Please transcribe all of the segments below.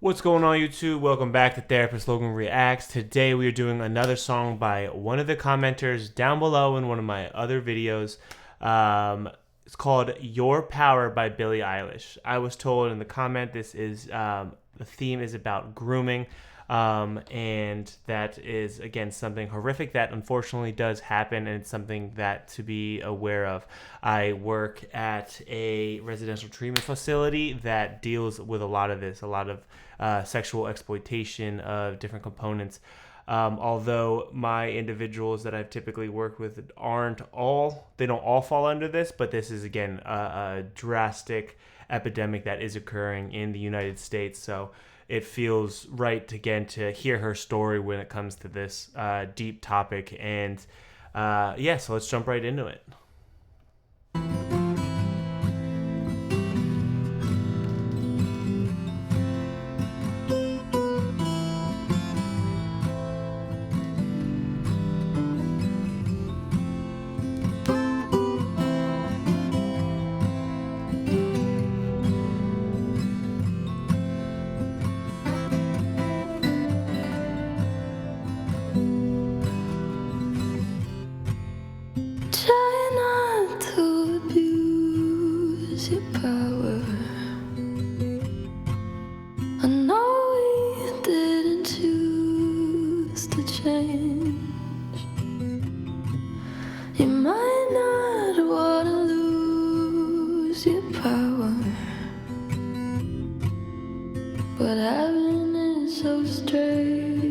What's going on, YouTube? Welcome back to Therapist Logan Reacts. Today we are doing another song by one of the commenters down below in one of my other videos. It's called Your Power by Billie Eilish. I was told in the comment the theme is about grooming. And that is, again, something horrific that unfortunately does happen, and it's something that to be aware of. I work at a residential treatment facility that deals with a lot of this, a lot of sexual exploitation of different components. Although my individuals that I've typically worked with they don't all fall under this, but this is, again, a drastic epidemic that is occurring in the United States. So it feels right again to hear her story when it comes to this deep topic. And yeah, so let's jump right into it. Try not to abuse your power. I know we didn't choose to change. You might not want to lose your power, but having it so strange.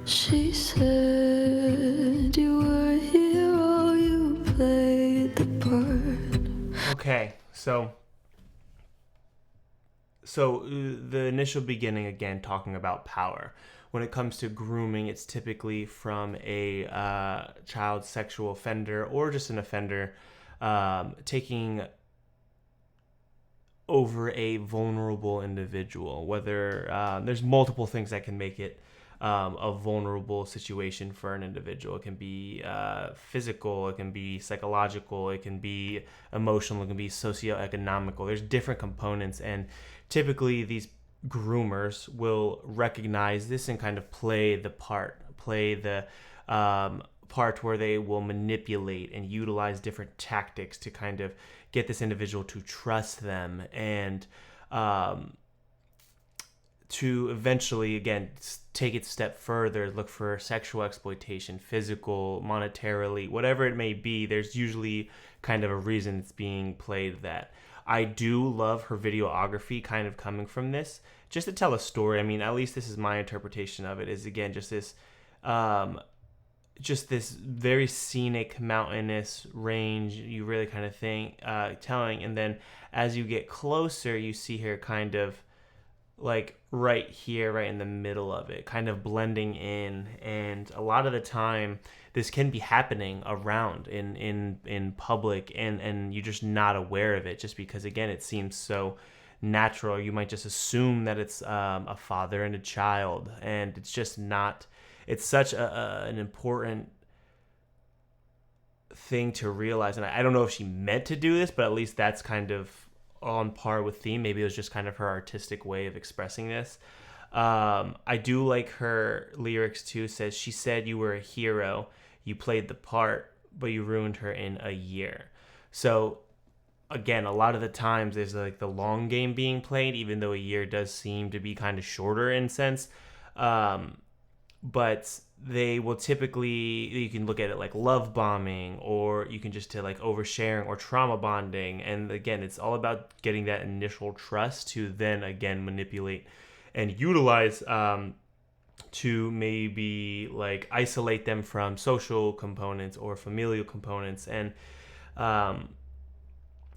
She said you were a hero, you played the part. Okay, so the initial beginning, again, talking about power. When it comes to grooming, it's typically from a child sexual offender or just an offender taking over a vulnerable individual. Whether there's multiple things that can make it a vulnerable situation for an individual. It can be physical, it can be psychological, it can be emotional, it can be socioeconomical. There's different components, and typically these groomers will recognize this and kind of play the part where they will manipulate and utilize different tactics to kind of get this individual to trust them, and to eventually, again, take it a step further, look for sexual exploitation, physical, monetarily, whatever it may be. There's usually kind of a reason it's being played that. I do love her videography kind of coming from this, just to tell a story. I mean, at least this is my interpretation of it, is, again, just this very scenic mountainous range, you really kind of think telling, and then as you get closer, you see her kind of like right here, right in the middle of it, kind of blending in. And a lot of the time this can be happening around in public, and you're just not aware of it, just because, again, it seems so natural. You might just assume that it's a father and a child, and it's just not. It's such an important thing to realize, and I don't know if she meant to do this, but at least that's kind of on par with theme. Maybe it was just kind of her artistic way of expressing this. I do like her lyrics too. Says, she said you were a hero, you played the part, but you ruined her in a year. So again, a lot of the times there's like the long game being played, even though a year does seem to be kind of shorter in sense. But they will typically, you can look at it like love bombing, or you can just to like oversharing or trauma bonding. And again, it's all about getting that initial trust to then again manipulate and utilize to maybe like isolate them from social components or familial components. And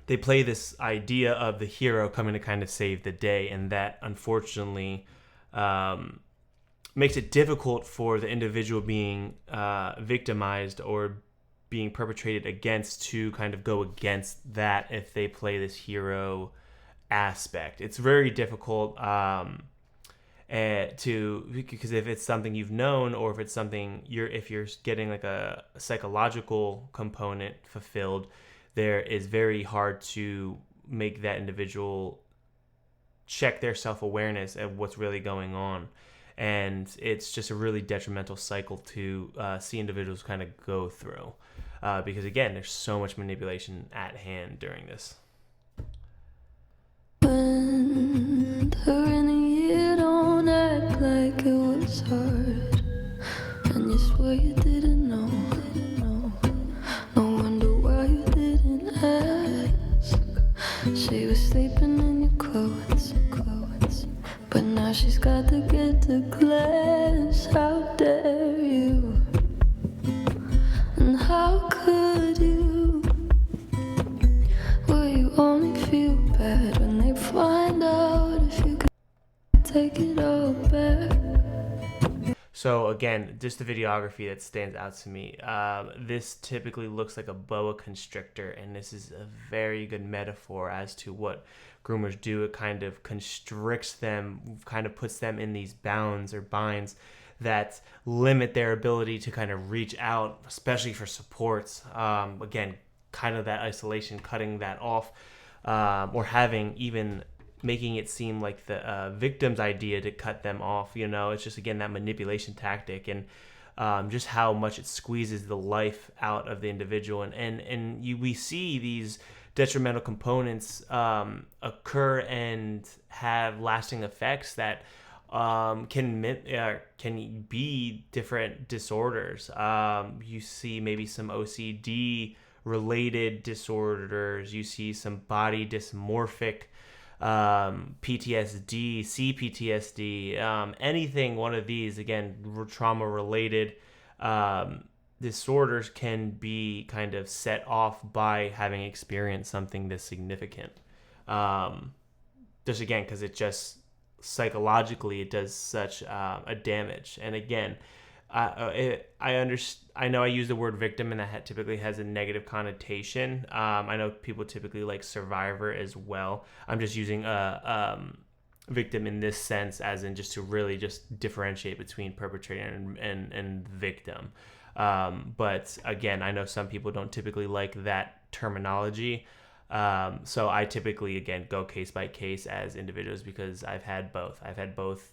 they play this idea of the hero coming to kind of save the day, and that unfortunately makes it difficult for the individual being victimized or being perpetrated against to kind of go against that if they play this hero aspect. It's very difficult because if it's something you've known, or if it's something if you're getting like a psychological component fulfilled, there is very hard to make that individual check their self-awareness of what's really going on. And it's just a really detrimental cycle to see individuals kind of go through. Because again, there's so much manipulation at hand during this. And you don't act like it was hard, and you swear you didn't know. No wonder why you didn't ask. She was sleeping in your clothes, but now she's got to get the glass. How dare you? And how could you? Will you only feel bad when they find out if you could take it all back? So again, just the videography that stands out to me. This typically looks like a boa constrictor, and this is a very good metaphor as to what groomers do. It kind of constricts them, kind of puts them in these bounds or binds that limit their ability to kind of reach out, especially for supports. Again, kind of that isolation, cutting that off, or having even making it seem like the victim's idea to cut them off. It's just, again, that manipulation tactic, and just how much it squeezes the life out of the individual. And we see these detrimental components occur and have lasting effects that can be different disorders. You see maybe some OCD related disorders. You see some body dysmorphic PTSD, CPTSD, anything one of these, again, trauma related disorders can be kind of set off by having experienced something this significant. Just again, because it just psychologically it does such a damage. And again, I know I use the word victim, and that typically has a negative connotation. I know people typically like survivor as well. I'm just using victim in this sense, as in just to really just differentiate between perpetrator and victim. But again, I know some people don't typically like that terminology. So I typically, again, go case by case as individuals, because I've had both. I've had both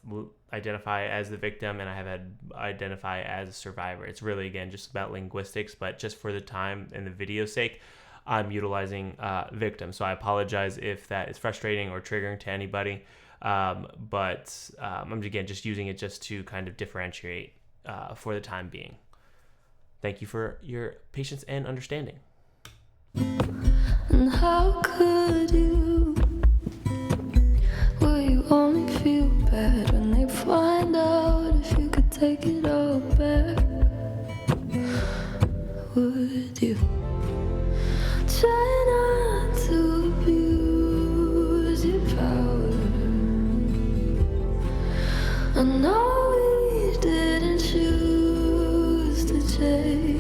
identify as the victim, and I have had identify as a survivor. It's really, again, just about linguistics, but just for the time and the video's sake, I'm utilizing victim. So I apologize if that is frustrating or triggering to anybody. But I'm, again, just using it just to kind of differentiate for the time being. Thank you for your patience and understanding. And how could you? Will you only feel bad when they find out if you could take it all back? Would you try not to abuse your power? I know we didn't choose to change.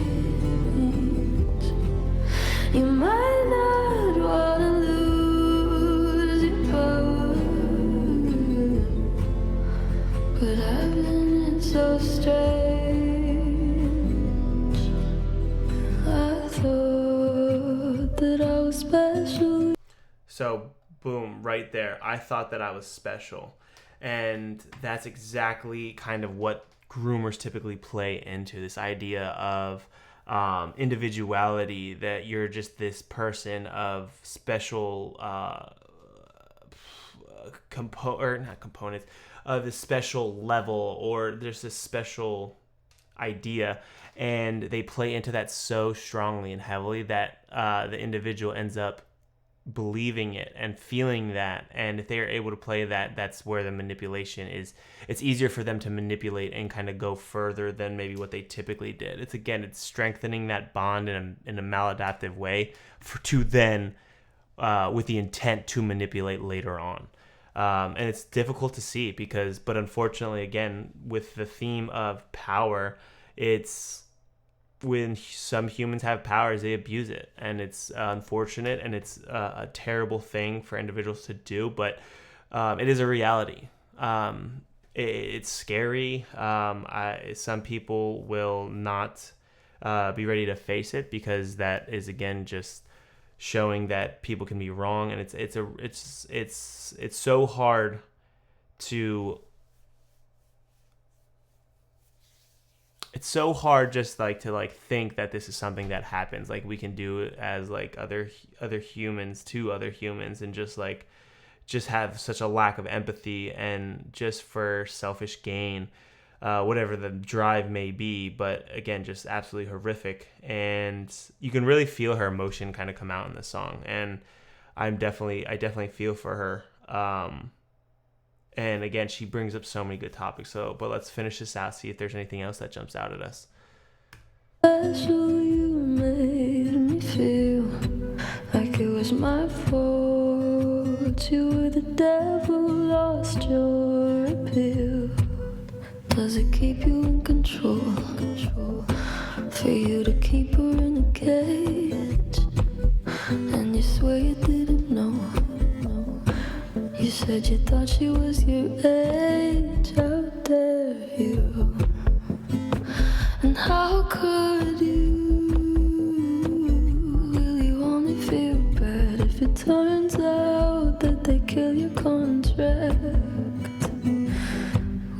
You might not want to lose your power, but I've been so strange. I thought that I was special. So, boom, right there. I thought that I was special. And that's exactly kind of what groomers typically play into, this idea of individuality, that you're just this person of special components of this special level, or there's this special idea, and they play into that so strongly and heavily that the individual ends up believing it and feeling that. And if they are able to play that, that's where the manipulation is. It's easier for them to manipulate and kind of go further than maybe what they typically did. It's strengthening that bond in a maladaptive way to then with the intent to manipulate later on. And it's difficult to see but unfortunately, again, with the theme of power, it's when some humans have powers, they abuse it, and it's unfortunate, and it's a terrible thing for individuals to do, but it is a reality. It's scary. Some people will not be ready to face it, because that is, again, just showing that people can be wrong, and it's so hard to just like to like think that this is something that happens, like we can do it as like other humans to other humans, and just have such a lack of empathy and just for selfish gain, whatever the drive may be. But again, just absolutely horrific, and you can really feel her emotion kind of come out in this song, and I definitely feel for her. And again, she brings up so many good topics. But let's finish this out, see if there's anything else that jumps out at us. Special, you made me feel like it was my fault. You were the devil, lost your appeal. Does it keep you in control? For you to keep her in a cage, and you swear you didn't know. You said you thought she was your age. How dare you? And how could you? Will you only feel bad if it turns out that they kill your contract?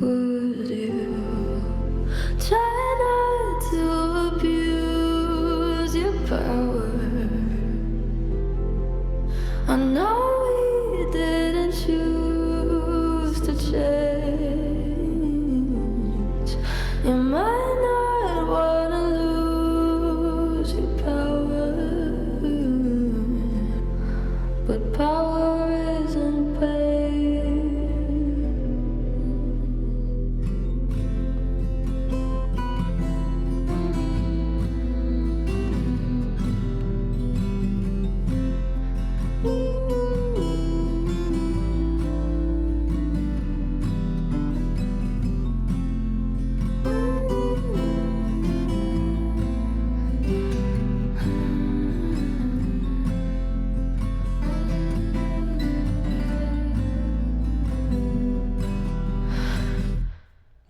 Would you try not to abuse your power? I know we didn't choose to change. You might not wanna lose your power, but power isn't pain.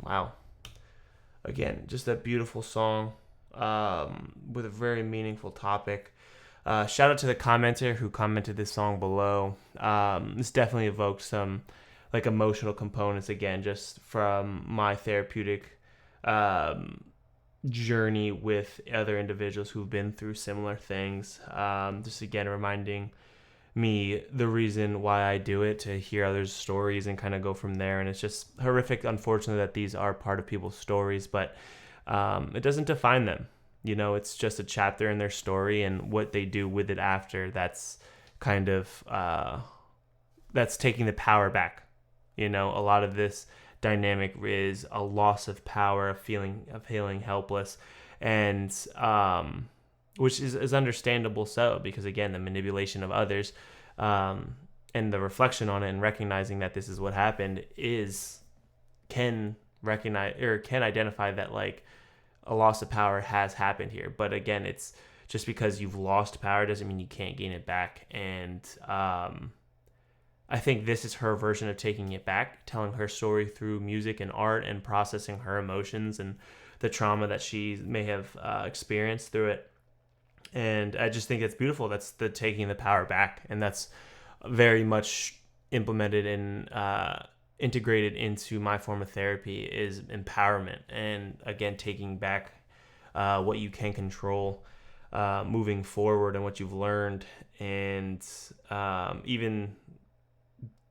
Wow. Again, just a beautiful song, with a very meaningful topic. Shout out to the commenter who commented this song below. This definitely evoked some like emotional components, again, just from my therapeutic journey with other individuals who've been through similar things. Just again reminding me the reason why I do it, to hear others' stories and kind of go from there. And it's just horrific, unfortunately, that these are part of people's stories, but it doesn't define them. You know, it's just a chapter in their story, and what they do with it after, that's kind of that's taking the power back. You know, a lot of this dynamic is a loss of power, a feeling of feeling helpless, and which is understandable, so because again, the manipulation of others, and the reflection on it, and recognizing that this is what happened, can identify that like a loss of power has happened here. But again, it's just because you've lost power doesn't mean you can't gain it back. And I think this is her version of taking it back, telling her story through music and art, and processing her emotions and the trauma that she may have experienced through it. And I just think it's beautiful. That's the taking the power back, and that's very much implemented and integrated into my form of therapy, is empowerment, and again, taking back what you can control, moving forward, and what you've learned. And even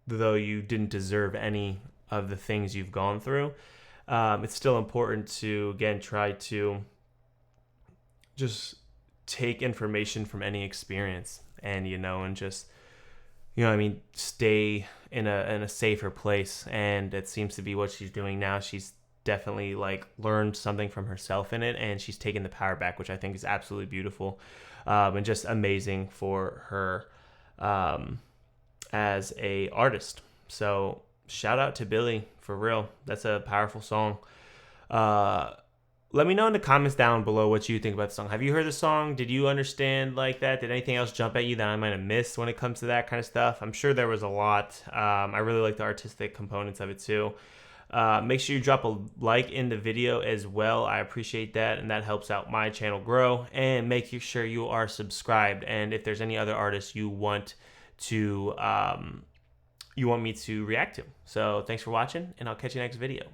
though you didn't deserve any of the things you've gone through, it's still important to, again, try to just take information from any experience, and just stay in a safer place. And it seems to be what she's doing now. She's definitely like learned something from herself in it, and she's taken the power back, which I think is absolutely beautiful, and just amazing for her as a artist. So shout out to Billie, for real. That's a powerful song. Let me know in the comments down below what you think about the song. Have you heard the song? Did you understand like that? Did anything else jump at you that I might have missed when it comes to that kind of stuff? I'm sure there was a lot. I really like the artistic components of it too. Make sure you drop a like in the video as well. I appreciate that, and that helps out my channel grow. And make sure you are subscribed. And if there's any other artists you want me to react to. So thanks for watching, and I'll catch you next video.